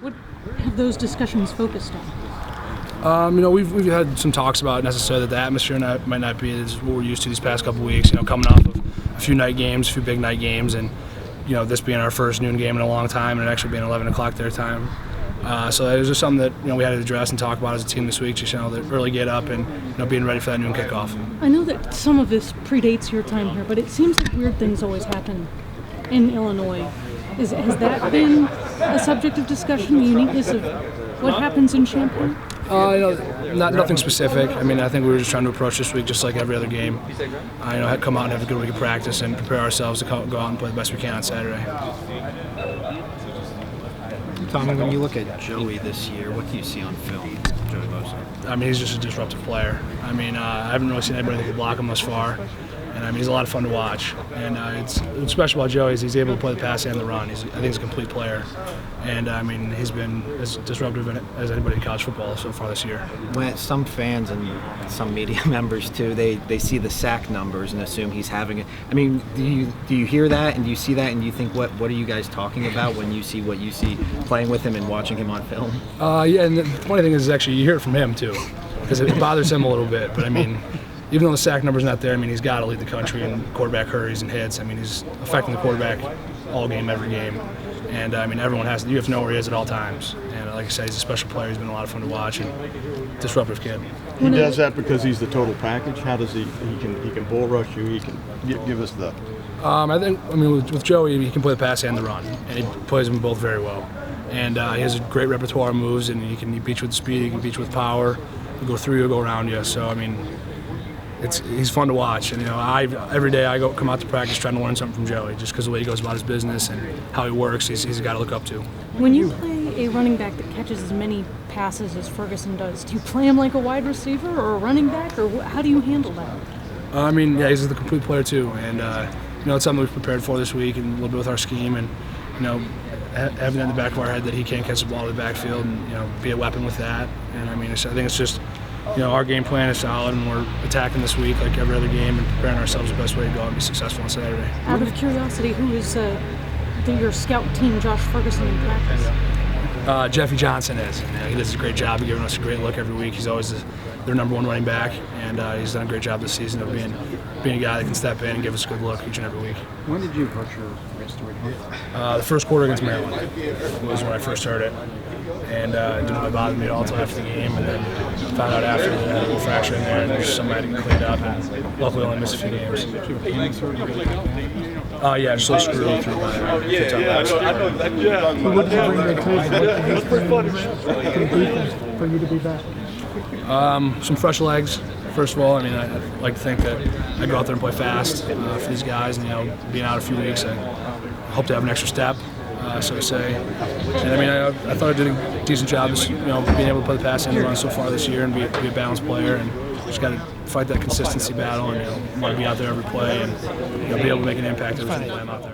What have those discussions focused on? We've had some talks about necessarily that the atmosphere might not be as what we're used to these past couple of weeks. Coming off of a few big night games, and this being our first noon game in a long time, and it actually being 11 o'clock their time. So it was just something that we had to address and talk about as a team this week. Just the early get up and being ready for that noon kickoff. I know that some of this predates your time here, but it seems like weird things always happen in Illinois. Has that been a subject of discussion? The uniqueness of what happens in Champaign? Nothing specific. I think we were just trying to approach this week just like every other game. Come out and have a good week of practice and prepare ourselves to go out and play the best we can on Saturday. Tommy, when you look at Joey this year, what do you see on film, Joey Bosa? He's just a disruptive player. I haven't really seen anybody that can block him thus far. And he's a lot of fun to watch. And what's special about Joey is he's able to play the pass and the run. I think he's a complete player. And he's been as disruptive as anybody in college football so far this year. When some fans and some media members too, they see the sack numbers and assume he's having it. Do you hear that and do you see that and you think what are you guys talking about when you see what you see playing with him and watching him on film? Yeah, and the funny thing is actually you hear it from him too, because it bothers him a little bit. But even though the sack number's not there, he's got to lead the country in quarterback hurries and hits. He's affecting the quarterback all game, every game. And everyone you have to know where he is at all times. And like I said, he's a special player. He's been a lot of fun to watch and disruptive kid. He does that because he's the total package. How does he can bull rush you? He can give us the. I think with Joey, he can play the pass and the run, and he plays them both very well. And he has a great repertoire of moves, and he can beat you with speed, he can beat you with power. He'll go through you, he'll go around you. So he's fun to watch, and every day I come out to practice trying to learn something from Joey, just because of the way he goes about his business and how he works. He's a guy to look up to. When you play a running back that catches as many passes as Ferguson does, do you play him like a wide receiver or a running back, or how do you handle that? He's the complete player too, and it's something we've prepared for this week and a little bit with our scheme, and having it in the back of our head that he can't catch the ball in the backfield and be a weapon with that. And I think it's just. Our game plan is solid, and we're attacking this week like every other game and preparing ourselves the best way to go and be successful on Saturday. Out of curiosity, who is your scout team, Josh Ferguson, in practice? Jeffy Johnson is. He does a great job of giving us a great look every week. He's always their number one running back, and he's done a great job this season of being a guy that can step in and give us a good look each and every week. When did you approach your wrist to recover? The first quarter against Maryland was when I first heard it. And it didn't really bother me at all until after the game, and then found out after that I had a little fracture in there, and there's somebody to clean it up, and luckily only missed a few games. Yeah, just a little screw through my fifth time. So what did you bring to the table for you to be back? Some fresh legs, first of all. I like to think that I go out there and play fast for these guys, and being out a few weeks, I hope to have an extra step. So to say, and I thought I did a decent job, being able to play the pass and the run so far this year, and be a balanced player, and just got to fight that consistency battle, and want to be out there every play, and be able to make an impact every single time I'm out there.